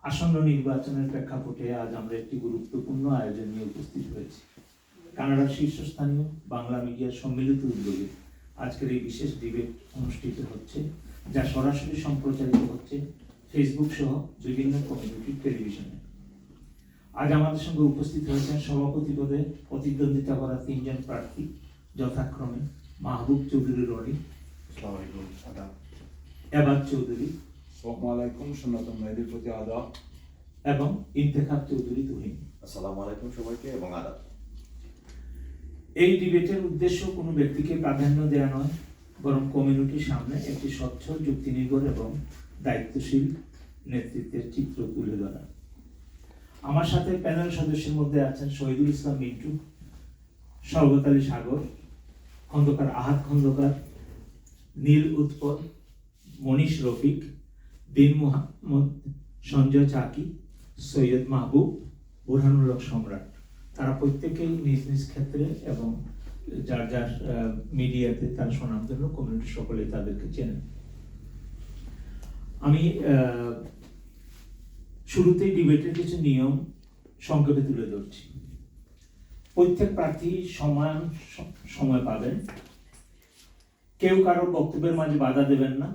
আসন্ন নির্বাচনের প্রেক্ষাপটে আজ আমরা একটি গুরুত্বপূর্ণ আয়োজন নিয়ে উপস্থিত হয়েছি। কানাডার শীর্ষস্থানীয় বাংলা মিডিয়ার সম্মিলিত উদ্যোগে আজকের এই বিশেষ ডিবেট অনুষ্ঠিত হচ্ছে, যা সরাসরি সম্প্রচারিত হচ্ছে ফেসবুক সহ বিভিন্ন কমিউনিটি টেলিভিশনে। আজ আমাদের সঙ্গে উপস্থিত হয়েছেন সভাপতি পদে প্রতিদ্বন্দ্বিতা করা 3 জন প্রার্থী, যথাক্রমে মাহবুব চৌধুরী রনি, এবাদ চৌধুরী এবং ইন্তেখাব চৌধুরী তুহিন। আসসালামু আলাইকুম সবাইকে এবং আদাব। এই ডিবেটের উদ্দেশ্য কোনো ব্যক্তিকে প্রাধান্য দেওয়া নয়, বরং কমিউনিটির সামনে একটি স্বচ্ছ, যুক্তিনির্ভর এবং দায়িত্বশীল নেতৃত্বের চিত্র তুলে ধরা। আমার সাথে প্যানেল সদস্যের মধ্যে আছেন শহীদুল ইসলাম মিন্টু, শওকত আলী সাগর, খন্দকার আহাদ খন্দকার, নীল উৎপল, মনীষ রফিক, দিন মোহাম্মদ, সঞ্জয় চাকি, সৈয়দ মাহবুব, বুরহানুল হক সম্রাট। তারা প্রত্যেকেই নিজ নিজ ক্ষেত্রে এবং যার যার মিডিয়াতে তার সুনামধন্য, কমিউনিটি সকলে তাদেরকে চেনেন। আমি শুরুতেই ডিবেটের কিছু নিয়ম সংক্ষেপে তুলে ধরছি। প্রত্যেক প্রার্থী সমান সময় পাবেন, কেউ কারো বক্তব্যের মাঝে বাধা দেবেন না,